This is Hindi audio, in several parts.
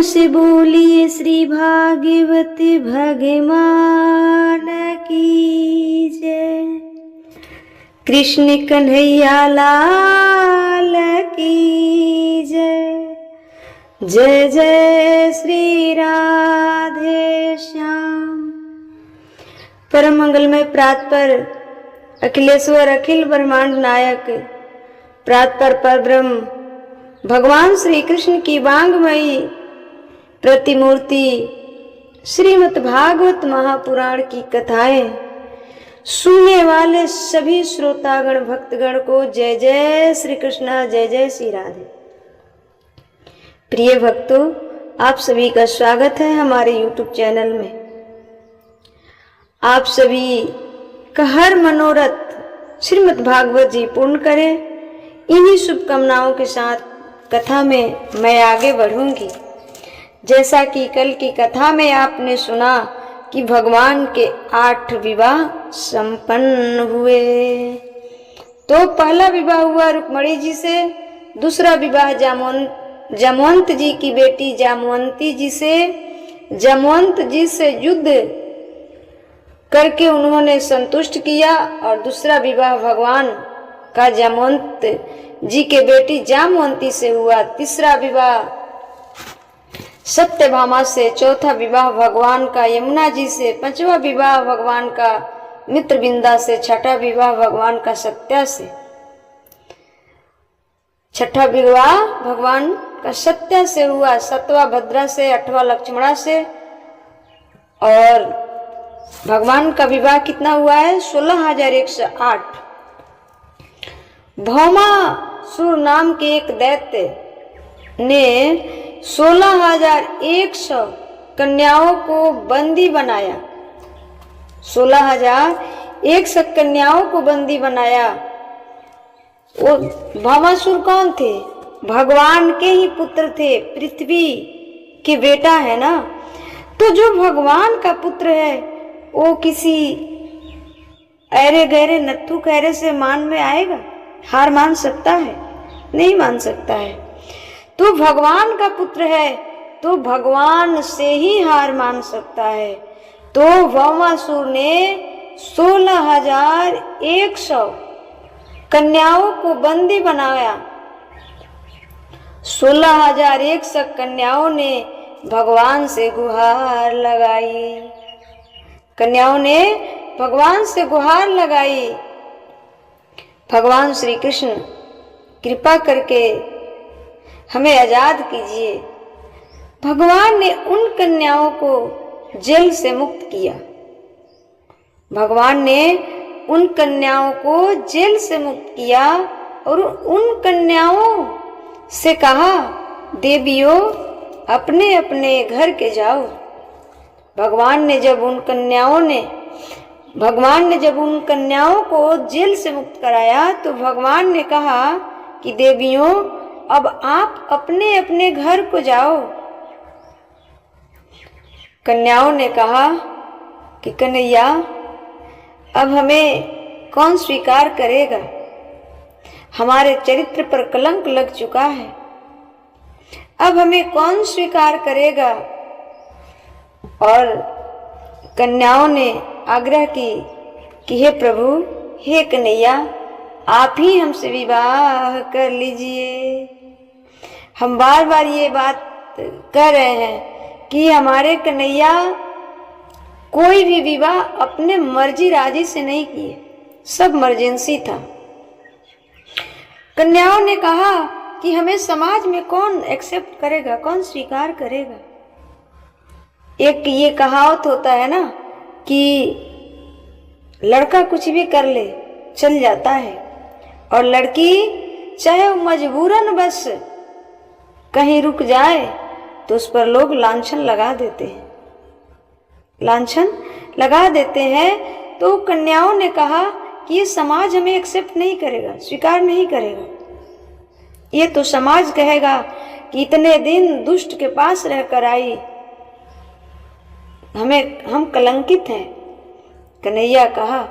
प्रेम से बोलिए श्री भागवत भगवान की जय। कृष्ण कन्हैया लाल की जय। जय जय श्री राधे श्याम। परम मंगलमय प्रातपर अखिलेश्वर अखिल ब्रह्मांड नायक प्रातपर परब्रह्म भगवान श्री कृष्ण की वांगमयी प्रतिमूर्ति श्रीमद् भागवत महापुराण की कथाएं सुनने वाले सभी श्रोतागण भक्तगण को जय जय श्री कृष्णा, जय जय श्री राधे। प्रिय भक्तों, आप सभी का स्वागत है हमारे YouTube चैनल में। आप सभी का हर मनोरथ श्रीमद् भागवत जी पूर्ण करें, इन्हीं शुभकामनाओं के साथ कथा में मैं आगे बढ़ूंगी। जैसा कि कल की कथा में आपने सुना कि भगवान के 8 विवाह संपन्न हुए। तो पहला विवाह हुआ रुक्मणी जी से, दूसरा विवाह जामवंत जी की बेटी जामवंती जी से। जामवंत जी से युद्ध करके उन्होंने संतुष्ट किया और दूसरा विवाह भगवान का जामवंत जी के बेटी जामवंती से हुआ। तीसरा विवाह सत्यभामा से, चौथा विवाह भगवान का यमुना जी से, पांचवा विवाह भगवान का मित्रविंदा से, छठा विवाह भगवान का सत्या से, छठा विवाह भगवान का सत्या से हुआ, सातवां भद्रा से, आठवां लक्ष्मणा से। और भगवान का विवाह कितना हुआ है? 16,108। भौमासुर नाम के एक दैत्य ने 16,100 कन्याओं को बंदी बनाया। 16,100 कन्याओं को बंदी बनाया। वो भौमासुर कौन थे? भगवान के ही पुत्र थे, पृथ्वी के बेटा है ना। तो जो भगवान का पुत्र है वो किसी ऐरे गहरे नत्थु खैरे से मान में आएगा? हार मान सकता है? नहीं मान सकता है। तो भगवान का पुत्र है तो भगवान से ही हार मान सकता है। तो भौमासुर ने 16,100 कन्याओं को बंदी बनाया। 16,100 कन्याओं ने भगवान से गुहार लगाई। कन्याओं ने भगवान से गुहार लगाई, भगवान श्री कृष्ण कृपा करके हमें आजाद कीजिए। भगवान ने उन कन्याओं को जेल से मुक्त किया। भगवान ने उन कन्याओं को जेल से मुक्त किया और उन कन्याओं से कहा, देवियों अपने अपने घर के जाओ। भगवान ने जब उन कन्याओं को जेल से मुक्त कराया तो भगवान ने कहा कि देवियों अब आप अपने अपने घर को जाओ। कन्याओं ने कहा कि कन्हैया अब हमें कौन स्वीकार करेगा? हमारे चरित्र पर कलंक लग चुका है, अब हमें कौन स्वीकार करेगा? और कन्याओं ने आग्रह की कि हे प्रभु, हे कन्हैया, आप ही हमसे विवाह कर लीजिए। हम बार बार ये बात कह रहे हैं कि हमारे कन्हैया कोई भी विवाह अपने मर्जी राजी से नहीं किए, सब मर्जेंसी था। कन्याओं ने कहा कि हमें समाज में कौन एक्सेप्ट करेगा, कौन स्वीकार करेगा? एक ये कहावत होता है ना कि लड़का कुछ भी कर ले चल जाता है और लड़की चाहे वो मजबूरन बस कहीं रुक जाए तो उस पर लोग लांछन लगा देते हैं, लांछन लगा देते हैं। तो कन्याओं ने कहा कि ये समाज हमें एक्सेप्ट नहीं करेगा, स्वीकार नहीं करेगा। ये तो समाज कहेगा कि इतने दिन दुष्ट के पास रहकर आई, हम कलंकित हैं। कन्हैया कहा,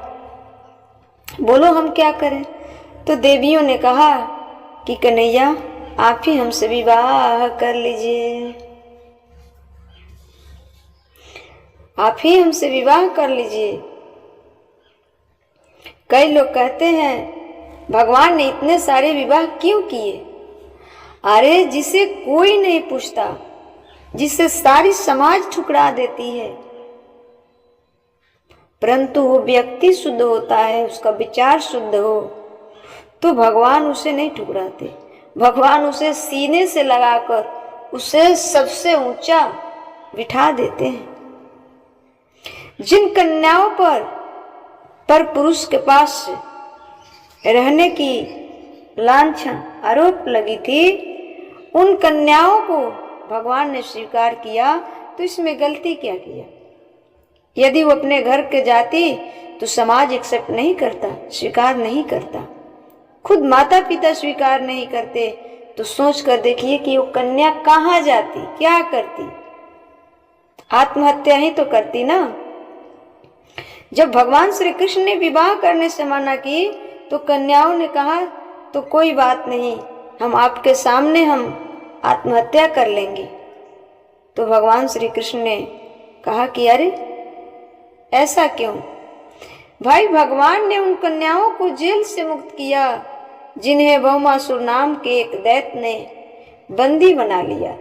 बोलो हम क्या करें? तो देवियों ने कहा कि कन्हैया आप ही हमसे विवाह कर लीजिए। आप ही हमसे विवाह कर लीजिए। कई लोग कहते हैं भगवान ने इतने सारे विवाह क्यों किए? अरे जिसे कोई नहीं पूछता, जिसे सारी समाज ठुकरा देती है, परंतु वो व्यक्ति शुद्ध होता है, उसका विचार शुद्ध हो, तो भगवान उसे नहीं ठुकराते। भगवान उसे सीने से लगाकर उसे सबसे ऊंचा बिठा देते हैं। जिन कन्याओं पर पुरुष के पास रहने की लांछन आरोप लगी थी, उन कन्याओं को भगवान ने स्वीकार किया, तो इसमें गलती क्या किया? यदि वो अपने घर के जाती तो समाज एक्सेप्ट नहीं करता, स्वीकार नहीं करता, खुद माता पिता स्वीकार नहीं करते, तो सोच कर देखिए कि वो कन्या कहाँ जाती, क्या करती? आत्महत्या ही तो करती ना। जब भगवान श्री कृष्ण ने विवाह करने से मना की, तो कन्याओं ने कहा तो कोई बात नहीं, हम आपके सामने हम आत्महत्या कर लेंगे। तो भगवान श्री कृष्ण ने कहा कि अरे ऐसा क्यों? भाई, भगवान ने उन कन्याओं को जेल से मुक्त किया जिन्हें भौमासुर नाम के एक दैत्य ने बंदी बना लिया,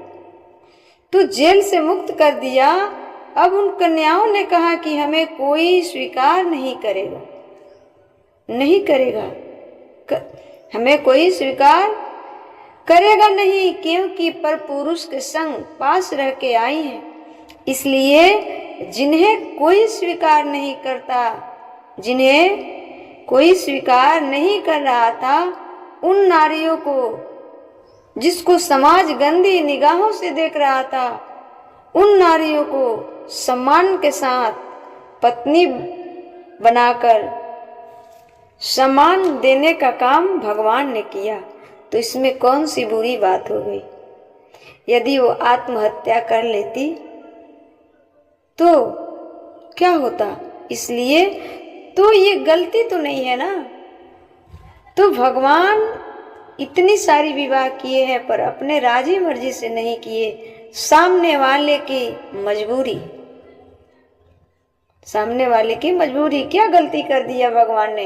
तो जेल से मुक्त कर दिया। अब उन कन्याओं ने कहा कि हमें कोई स्वीकार नहीं करेगा, नहीं करेगा, हमें कोई स्वीकार करेगा नहीं, क्योंकि पर पुरुष के संग पास रह के आई हैं। इसलिए जिन्हें कोई स्वीकार नहीं करता, जिन्हें कोई स्वीकार नहीं कर रहा था, उन नारियों को, जिसको समाज गंदी निगाहों से देख रहा था, उन नारियों को सम्मान के साथ पत्नी बनाकर सम्मान देने का काम भगवान ने किया। तो इसमें कौन सी बुरी बात हो गई? यदि वो आत्महत्या कर लेती तो क्या होता? इसलिए तो ये गलती तो नहीं है ना। तो भगवान इतनी सारी विवाह किए हैं, पर अपने राजी मर्जी से नहीं किए, सामने वाले की मजबूरी, सामने वाले की मजबूरी। क्या गलती कर दिया भगवान ने?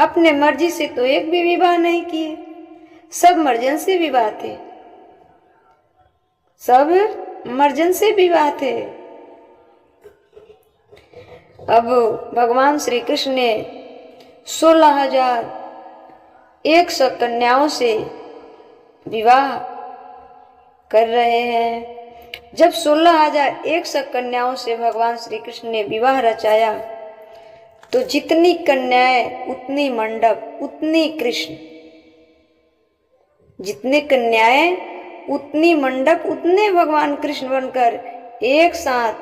अपने मर्जी से तो एक भी विवाह नहीं किए, सब इमरजेंसी विवाह थे, सब इमरजेंसी विवाह थे। अब भगवान श्री कृष्ण ने 16,100 कन्याओं से विवाह कर रहे हैं। जब 16,100 कन्याओं से भगवान श्री कृष्ण ने विवाह रचाया, तो जितनी कन्याएं उतनी मंडप, उतनी कृष्ण, जितने कन्याएं उतनी मंडप, उतने भगवान कृष्ण बनकर एक साथ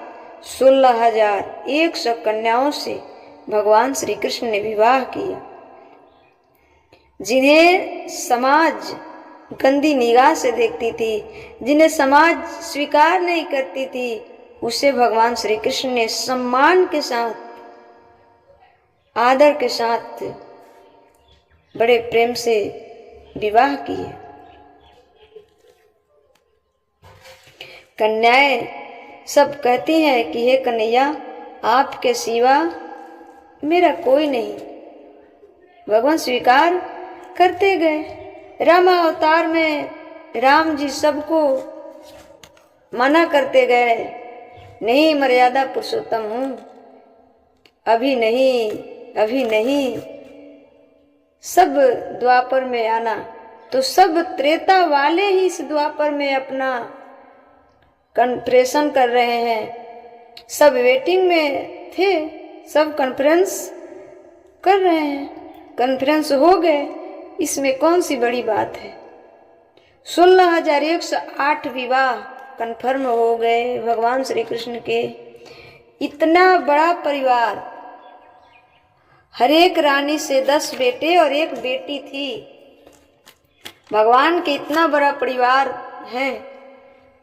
16,100 कन्याओं से भगवान श्री कृष्ण ने विवाह किया। जिन्हें समाज गंदी निगाह से देखती थी, जिन्हें समाज स्वीकार नहीं करती थी, उसे भगवान श्री कृष्ण ने सम्मान के साथ, आदर के साथ, बड़े प्रेम से विवाह किए। कन्याएं सब कहती हैं कि हे कन्हैया, आपके सिवा मेरा कोई नहीं। भगवान स्वीकार करते गए। रामावतार में राम जी सबको मना करते गए, नहीं मर्यादा पुरुषोत्तम हूँ, अभी नहीं, अभी नहीं, सब द्वापर में आना। तो सब त्रेता वाले ही इस द्वापर में अपना कन्फ्रेशन कर रहे हैं, सब वेटिंग में थे, सब कॉन्फ्रेंस कर रहे हैं, कॉन्फ्रेंस हो गए, इसमें कौन सी बड़ी बात है। 16,108 विवाह कन्फर्म हो गए भगवान श्री कृष्ण के। इतना बड़ा परिवार, हर एक रानी से 10 बेटे और 1 बेटी थी। भगवान के इतना बड़ा परिवार है,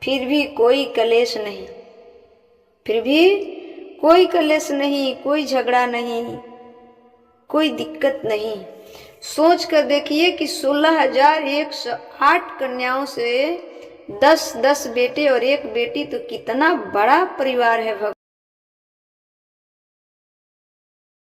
फिर भी कोई कलेश नहीं, फिर भी कोई कलेश नहीं, कोई झगड़ा नहीं, कोई दिक्कत नहीं। सोच कर देखिए कि 16,108 कन्याओं से 10-10 बेटे और 1 बेटी, तो कितना बड़ा परिवार है।